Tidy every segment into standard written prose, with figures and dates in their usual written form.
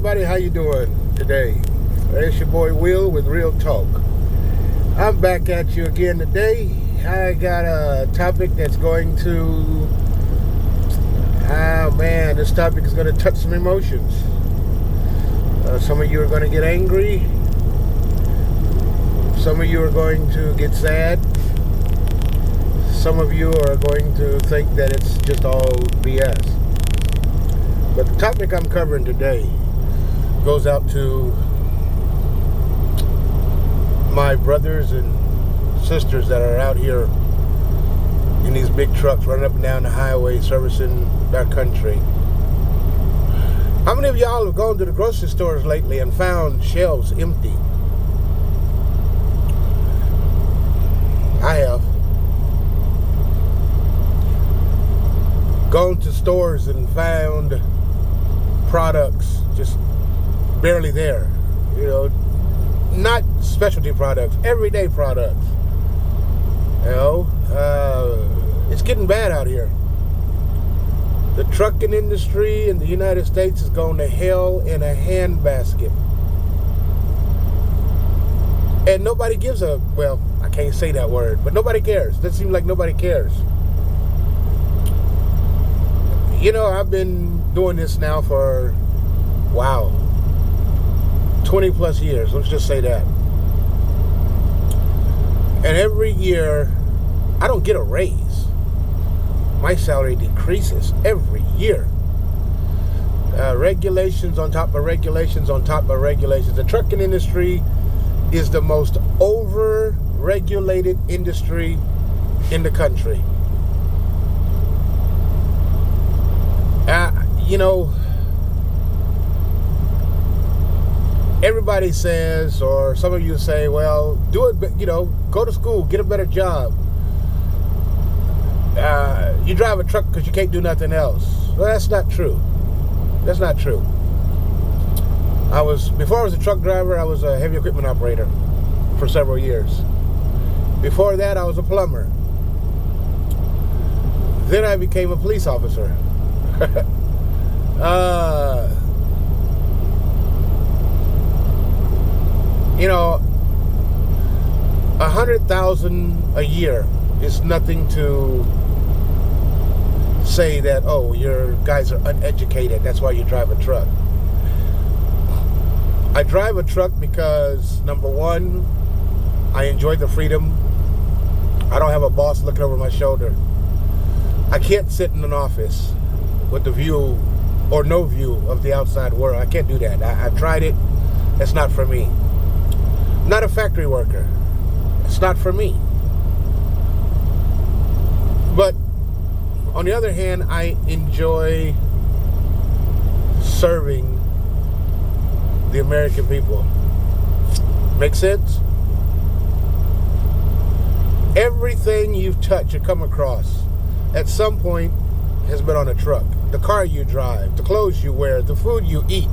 everybody, how you doing today? It's your boy Will with Real Talk. I'm back at you again today. I got a topic that's going to, this topic is going to touch some emotions. Some of you are going to get angry. Some of you are going to get sad. Some of you are going to think that it's just all BS. But the topic I'm covering today goes out to my brothers and sisters that are out here in these big trucks running up and down the highway servicing our country. How many of y'all have gone to the grocery stores lately and found shelves empty? I have. Gone to stores and found products just barely there, not specialty products, everyday products. It's getting bad out here. The trucking industry in the United States is going to hell in a handbasket. And nobody gives a, I can't say that word, but nobody cares. It seems like nobody cares. I've been doing this now for, 20 plus years. Let's just say that. And every year, I don't get a raise. My salary decreases every year. Regulations on top of regulations on top of regulations. The trucking industry is the most over-regulated industry in the country. Everybody says, or some of you say, well, do it, go to school, get a better job. You drive a truck because you can't do nothing else. Well, that's not true. That's not true. Before I was a truck driver, I was a heavy equipment operator for several years. Before that, I was a plumber. Then I became a police officer. 100,000 a year is nothing to say that, your guys are uneducated, that's why you drive a truck. I drive a truck because, number one, I enjoy the freedom. I don't have a boss looking over my shoulder. I can't sit in an office with the view or no view of the outside world. I can't do that. I've tried it. It's not for me. I'm not a factory worker. It's not for me. But on the other hand, I enjoy serving the American people. Make sense? Everything you've touched or come across at some point has been on a truck. The car you drive, the clothes you wear, the food you eat,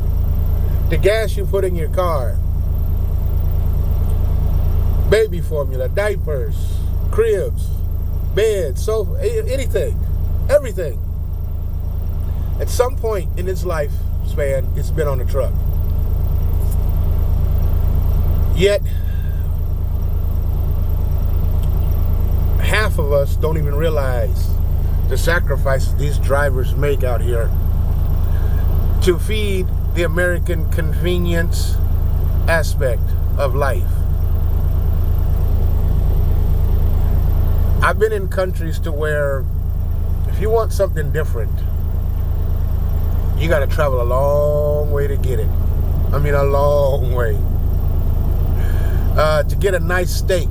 the gas you put in your car, baby formula, diapers, cribs, beds, sofa, anything, everything. At some point in its lifespan, it's been on a truck. Yet, half of us don't even realize the sacrifices these drivers make out here to feed the American convenience aspect of life. I've been in countries to where if you want something different, you got to travel a long way to get it. I mean, a long way. To get a nice steak.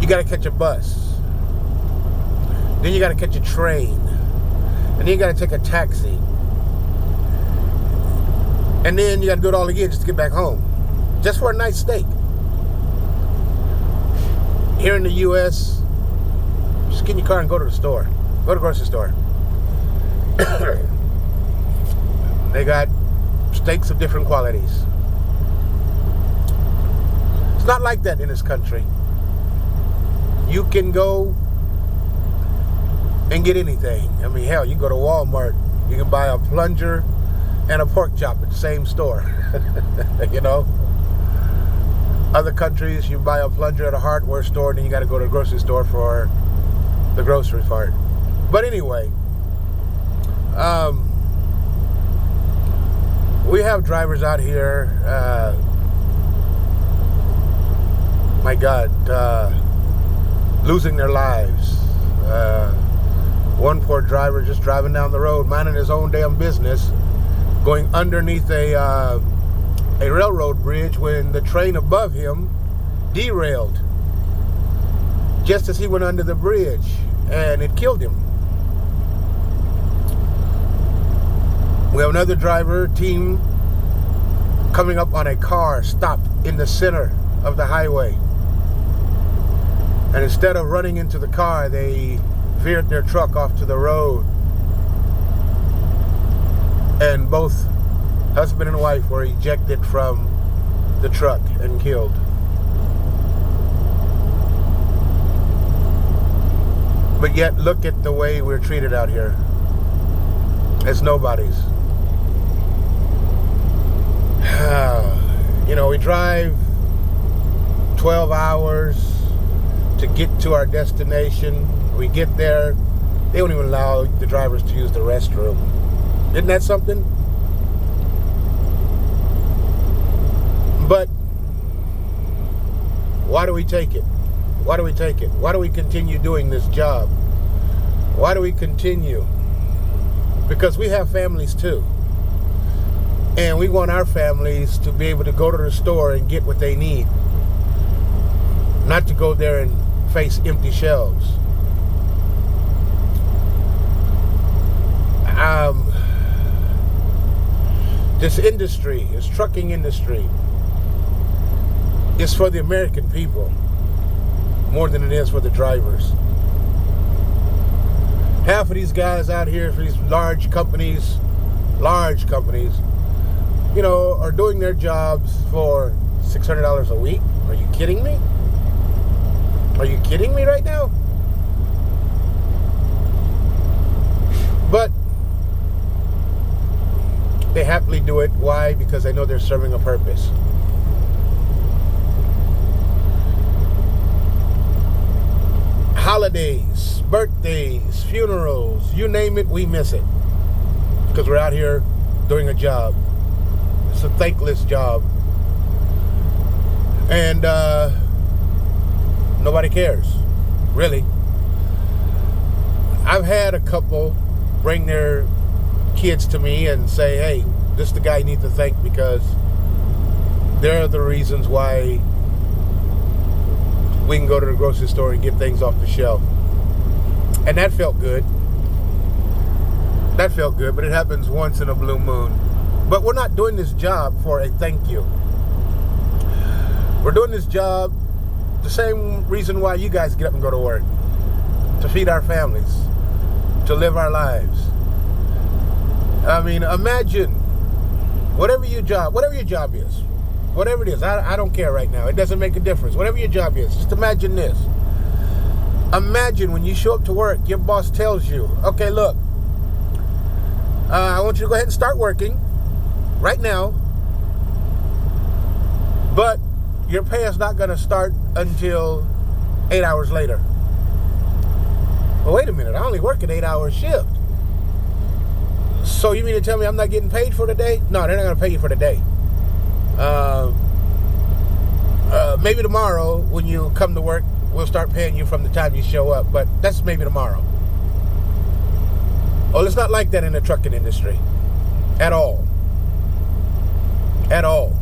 You got to catch a bus. Then you got to catch a train. And then you got to take a taxi. And then you got to do it all again just to get back home. Just for a nice steak. Here in the U.S., just get in your car and go to the store. Go to the grocery store. They got steaks of different qualities. It's not like that in this country. You can go and get anything. I mean, hell, you go to Walmart, you can buy a plunger and a pork chop at the same store. You know? Other countries, you buy a plunger at a hardware store, and then you got to go to the grocery store for the grocery part. But anyway, we have drivers out here, my God, losing their lives. One poor driver just driving down the road, minding his own damn business, going underneath a railroad bridge when the train above him derailed just as he went under the bridge, and it killed him. We have another driver team coming up on a car stopped in the center of the highway, and instead of running into the car, they veered their truck off to the road, and both husband and wife were ejected from the truck and killed. But yet, look at the way we're treated out here as nobodies. You know, we drive 12 hours to get to our destination. We get there, they don't even allow the drivers to use the restroom. Isn't that something? But why do we take it? Why do we take it? Why do we continue doing this job? Why do we continue? Because we have families too. And we want our families to be able to go to the store and get what they need. Not to go there and face empty shelves. This industry, this trucking industry, is for the American people more than it is for the drivers. Half of these guys out here for these large companies, you know, are doing their jobs for $600 a week. Are you kidding me? Are you kidding me right now? But they happily do it. Why? Because they know they're serving a purpose. Holidays, birthdays, funerals, you name it, we miss it. Because we're out here doing a job. It's a thankless job. And nobody cares, really. I've had a couple bring their kids to me and say, hey, this is the guy you need to thank because they're the reasons why we can go to the grocery store and get things off the shelf. And that felt good. That felt good, but it happens once in a blue moon. But we're not doing this job for a thank you. We're doing this job the same reason why you guys get up and go to work. To feed our families. To live our lives. I mean, imagine whatever your job is. Whatever it is, I don't care right now. It doesn't make a difference. Whatever your job is, just imagine this. Imagine when you show up to work, your boss tells you, okay, look, I want you to go ahead and start working right now, but your pay is not going to start until 8 hours later. Well, wait a minute, I only work an 8-hour shift. So you mean to tell me I'm not getting paid for the day? No, they're not going to pay you for the day. Maybe tomorrow when you come to work, we'll start paying you from the time you show up, but that's maybe tomorrow. Well, it's not like that in the trucking industry. At all. At all.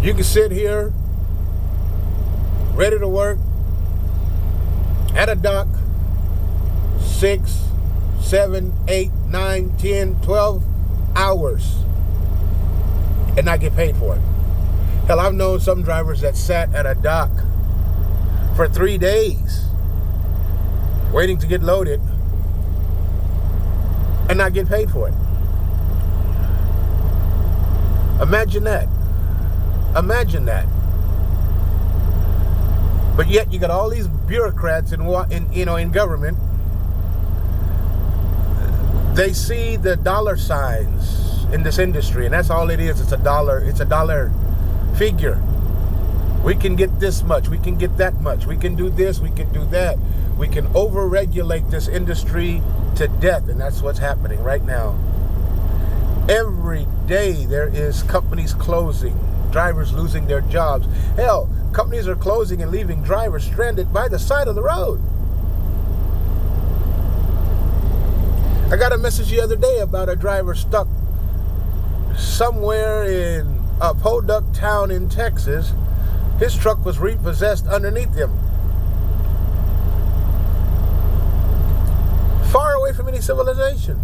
You can sit here, ready to work, at a dock, 6, 7, 8, 9, 10, 12 hours and not get paid for it. Hell, I've known some drivers that sat at a dock for 3 days waiting to get loaded and not get paid for it. Imagine that. Imagine that. But yet you got all these bureaucrats in government. They see the dollar signs in this industry, and that's all it is. It's a dollar figure. We can get this much, we can get that much, we can do this, we can do that. We can over-regulate this industry to death, and that's what's happening right now. Every day there is companies closing, drivers losing their jobs. Hell, companies are closing and leaving drivers stranded by the side of the road. I got a message the other day about a driver stuck somewhere in a podunk town in Texas. His truck was repossessed underneath him. Far away from any civilization.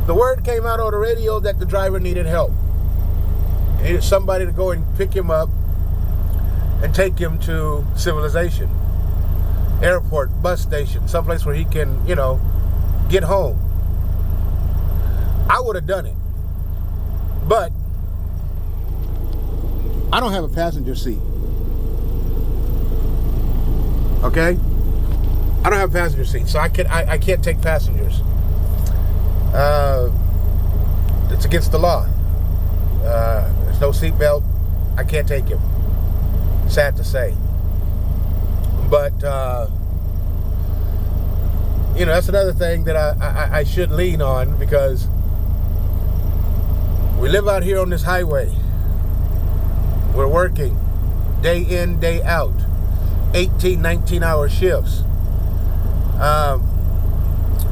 The word came out on the radio that the driver needed help. He needed somebody to go and pick him up and take him to civilization. Airport, bus station, someplace where he can, get home. I would have done it. But I don't have a passenger seat. Okay? I don't have a passenger seat, so I can't take passengers. It's against the law. There's no seatbelt. I can't take him. Sad to say. But that's another thing that I should lean on, because we live out here on this highway. We're working day in, day out, 18, 19-hour shifts.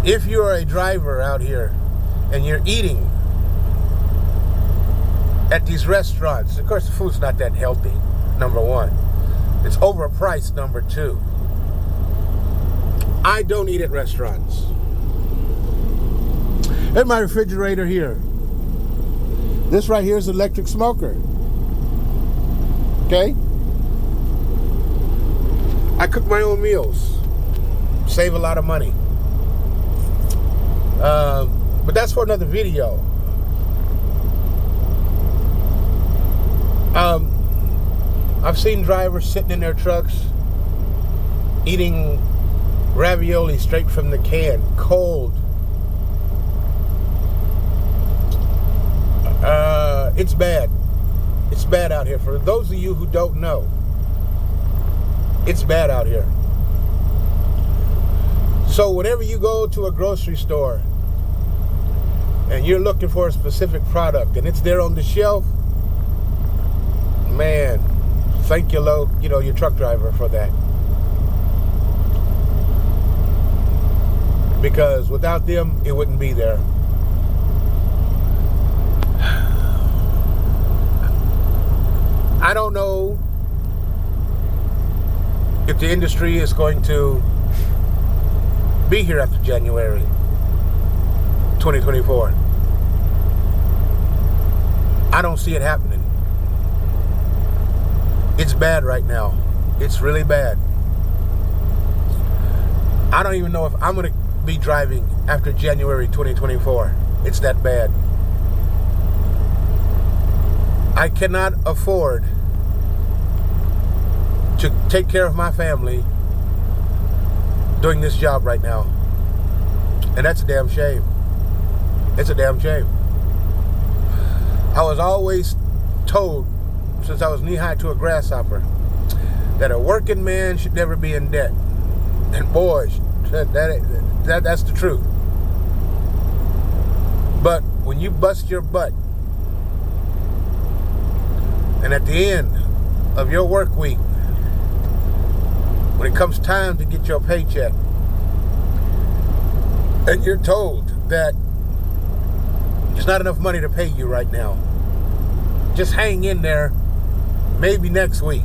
If you're a driver out here and you're eating at these restaurants, of course the food's not that healthy, number one. It's overpriced, number two. I don't eat at restaurants. There's my refrigerator here. This right here is an electric smoker. Okay? I cook my own meals. Save a lot of money. But that's for another video. I've seen drivers sitting in their trucks eating ravioli straight from the can, cold. It's bad. It's bad out here. For those of you who don't know, it's bad out here. So whenever you go to a grocery store and you're looking for a specific product and it's there on the shelf, man, thank you, your truck driver for that. Because without them, it wouldn't be there. I don't know if the industry is going to be here after January 2024. I don't see it happening. It's bad right now. It's really bad. I don't even know if I'm going to be driving after January 2024. It's that bad. I cannot afford to take care of my family doing this job right now. And that's a damn shame. It's a damn shame. I was always told, since I was knee-high to a grasshopper, that a working man should never be in debt. And boy, that's the truth. But when you bust your butt, and at the end of your work week, when it comes time to get your paycheck, and you're told that there's not enough money to pay you right now, just hang in there, maybe next week.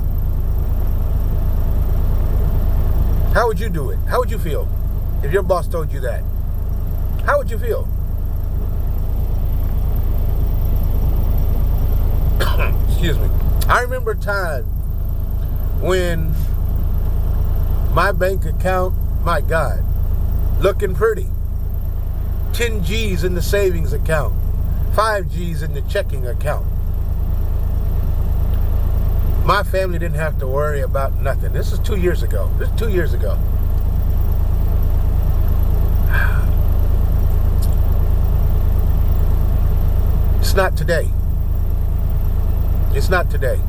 How would you do it? How would you feel if your boss told you that? How would you feel? Excuse me. I remember a time when my bank account, my God, looking pretty. 10 G's in the savings account. 5 G's in the checking account. My family didn't have to worry about nothing. This is 2 years ago. This is 2 years ago. It's not today. It's not today.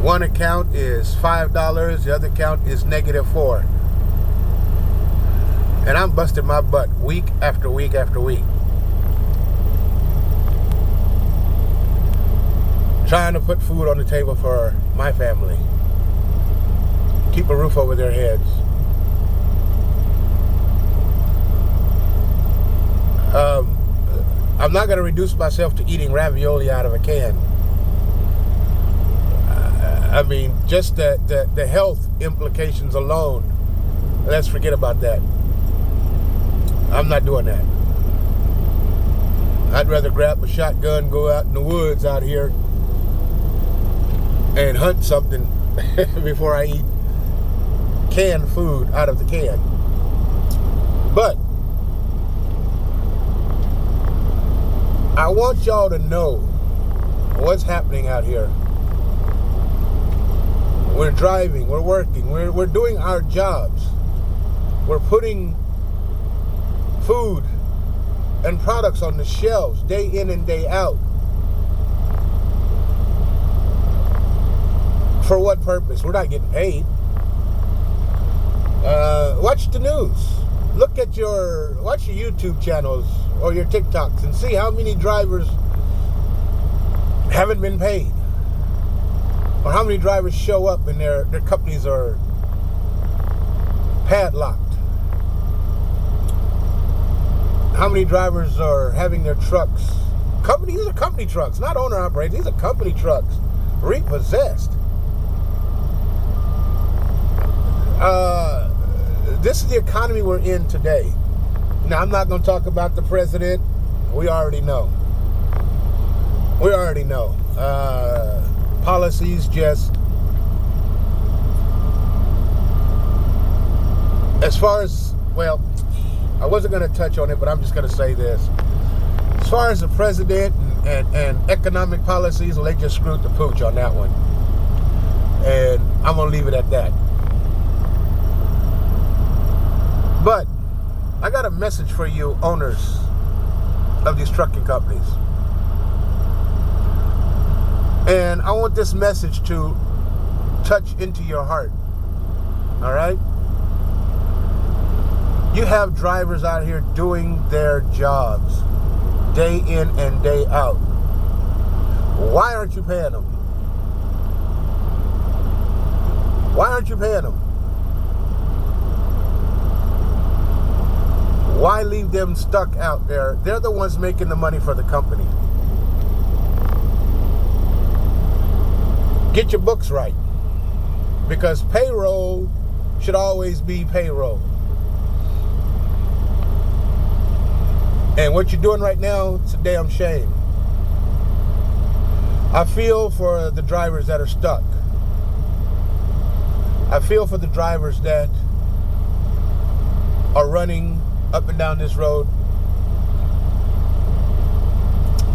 One account is $5, the other account is -4. And I'm busting my butt week after week after week, trying to put food on the table for my family, keep a roof over their heads. I'm not going to reduce myself to eating ravioli out of a can. I mean, just the health implications alone, let's forget about that. I'm not doing that. I'd rather grab a shotgun, go out in the woods out here and hunt something before I eat canned food out of the can. But I want y'all to know what's happening out here. We're driving, we're working, we're doing our jobs. We're putting food and products on the shelves day in and day out. For what purpose? We're not getting paid. Watch the news. Watch your YouTube channels or your TikToks and see how many drivers haven't been paid, or how many drivers show up and their companies are padlocked. How many drivers are having their trucks, these are company trucks, not owner operated, these are company trucks, repossessed. This is the economy we're in today. Now, I'm not going to talk about the president. We already know. Policies just, as far as, well, I wasn't going to touch on it, but I'm just going to say this. As far as the president and economic policies, well, they just screwed the pooch on that one. And I'm going to leave it at that. But I got a message for you owners of these trucking companies. And I want this message to touch into your heart. All right? You have drivers out here doing their jobs day in and day out. Why aren't you paying them? Why aren't you paying them? Why leave them stuck out there? They're the ones making the money for the company. Get your books right. Because payroll should always be payroll. And what you're doing right now, it's a damn shame. I feel for the drivers that are stuck. I feel for the drivers that are running up and down this road,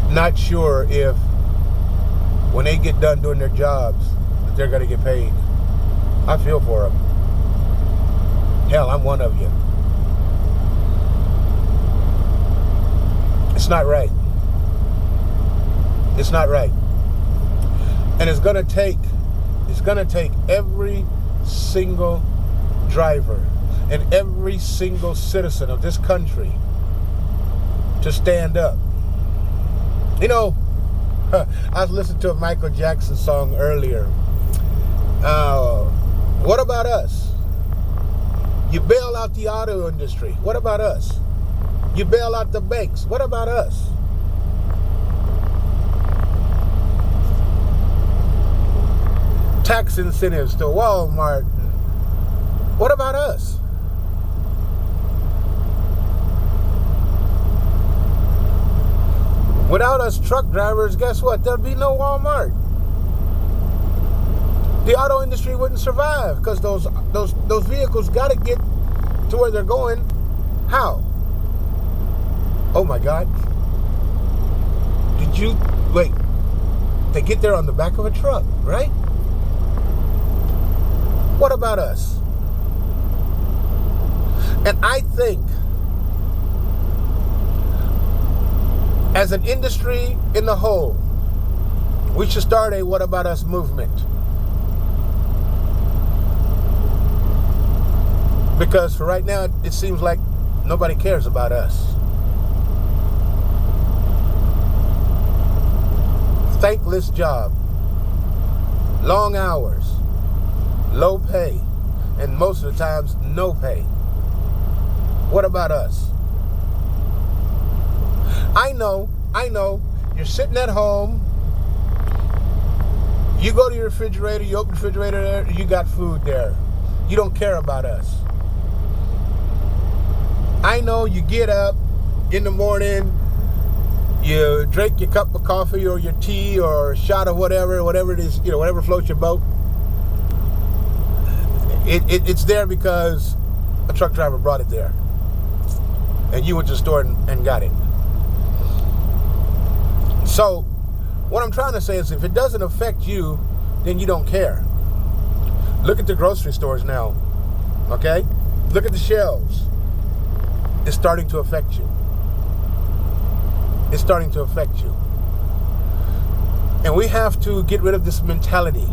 not sure if when they get done doing their jobs that they're going to get paid. I feel for them. Hell, I'm one of you. It's not right. It's not right. And it's going to take every single driver and every single citizen of this country to stand up. You know, I was listening to a Michael Jackson song earlier. What about us? You bail out the auto industry. What about us? You bail out the banks. What about us? Tax incentives to Walmart. What about us? Without us truck drivers, guess what? There'd be no Walmart. The auto industry wouldn't survive because those vehicles got to get to where they're going. How? Oh my God. Did you Wait, they get there on the back of a truck, right? What about us? And I think as an industry in the whole, we should start a What About Us movement. Because for right now, it seems like nobody cares about us. Thankless job, long hours, low pay, and most of the times no pay. What about us? I know, you're sitting at home, you go to your refrigerator, you open the refrigerator there, you got food there. You don't care about us. I know you get up in the morning, you drink your cup of coffee or your tea or a shot of whatever it is, whatever floats your boat. It's there because a truck driver brought it there. And you went to the store and got it. So, what I'm trying to say is if it doesn't affect you, then you don't care. Look at the grocery stores now, okay? Look at the shelves. It's starting to affect you. It's starting to affect you. And we have to get rid of this mentality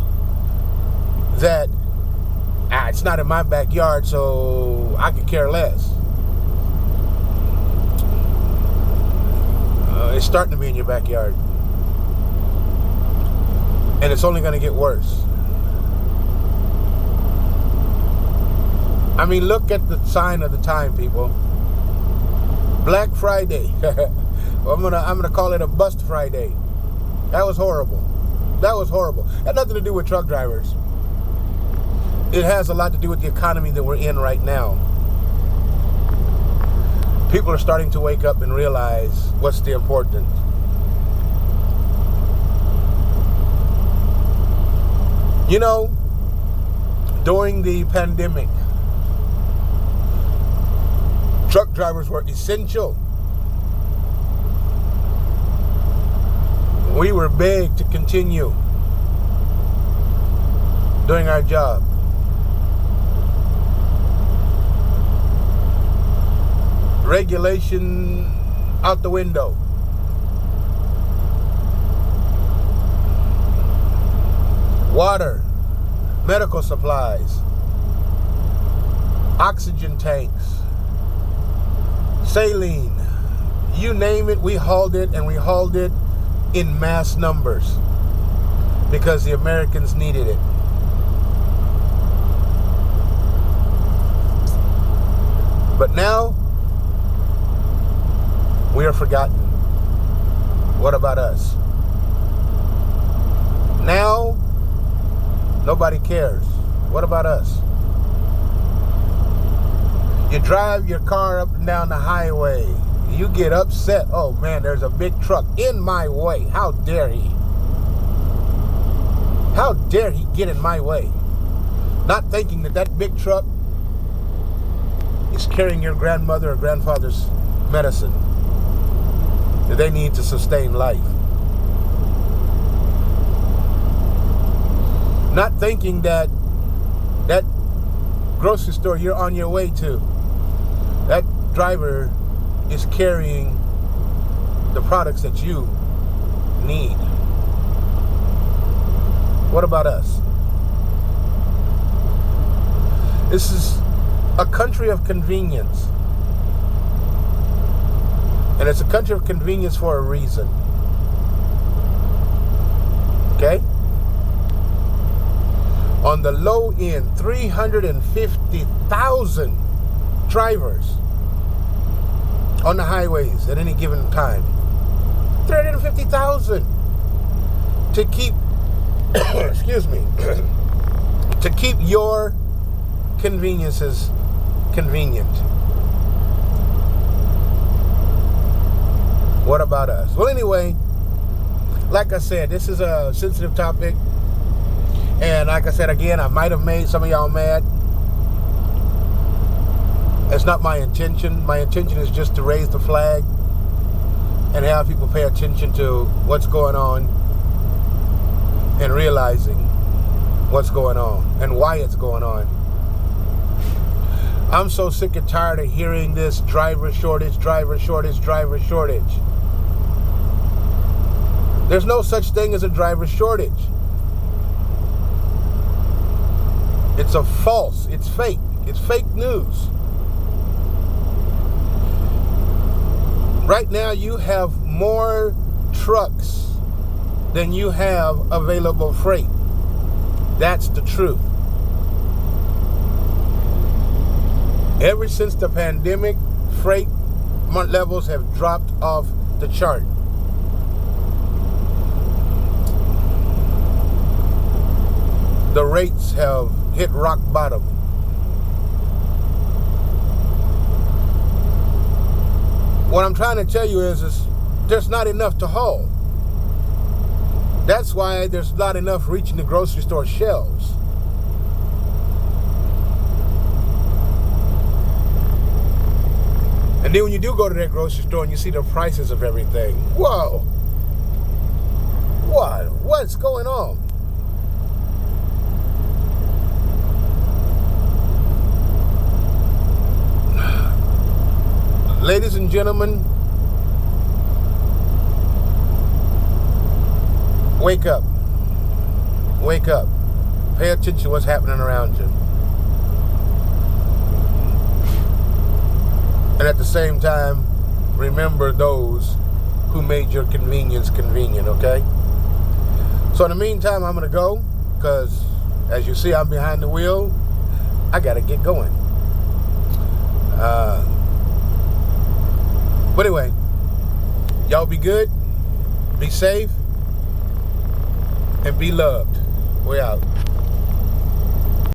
that, it's not in my backyard, so I could care less. It's starting to be in your backyard. And it's only going to get worse. I mean, look at the sign of the time, people. Black Friday. I'm gonna call it a bust Friday. That was horrible. It had nothing to do with truck drivers. It has a lot to do with the economy that we're in right now. People are starting to wake up and realize what's the important. During the pandemic, truck drivers were essential. We were begged to continue doing our job. Regulation out the window. Water, medical supplies, oxygen tanks, saline, you name it, we hauled it, and we hauled it in mass numbers because the Americans needed it. But now, we are forgotten. What about us? Now, nobody cares. What about us? You drive your car up and down the highway. You get upset. Oh man, there's a big truck in my way. How dare he? How dare he get in my way? Not thinking that big truck is carrying your grandmother or grandfather's medicine that they need to sustain life. Not thinking that grocery store you're on your way to, that driver is carrying the products that you need. What about us? This is a country of convenience. And it's a country of convenience for a reason. Okay? On the low end, 350,000 drivers on the highways at any given time. 350,000 to keep, excuse me, to keep your conveniences convenient. What about us? Well, anyway, like I said, this is a sensitive topic. And like I said, again, I might have made some of y'all mad. It's not my intention. My intention is just to raise the flag and have people pay attention to what's going on and realizing what's going on and why it's going on. I'm so sick and tired of hearing this driver shortage, driver shortage, driver shortage. There's no such thing as a driver shortage. It's a false, it's fake news. Right now you have more trucks than you have available freight. That's the truth. Ever since the pandemic, freight levels have dropped off the chart. The rates have hit rock bottom. What I'm trying to tell you is there's not enough to haul. That's why there's not enough reaching the grocery store shelves. And then when you do go to that grocery store and you see the prices of everything, whoa, what's going on? Ladies and gentlemen, wake up. Wake up. Pay attention to what's happening around you. And at the same time, remember those who made your convenience convenient, okay? So in the meantime, I'm going to go because, as you see, I'm behind the wheel. I got to get going. But anyway, y'all be good, be safe, and be loved. We out.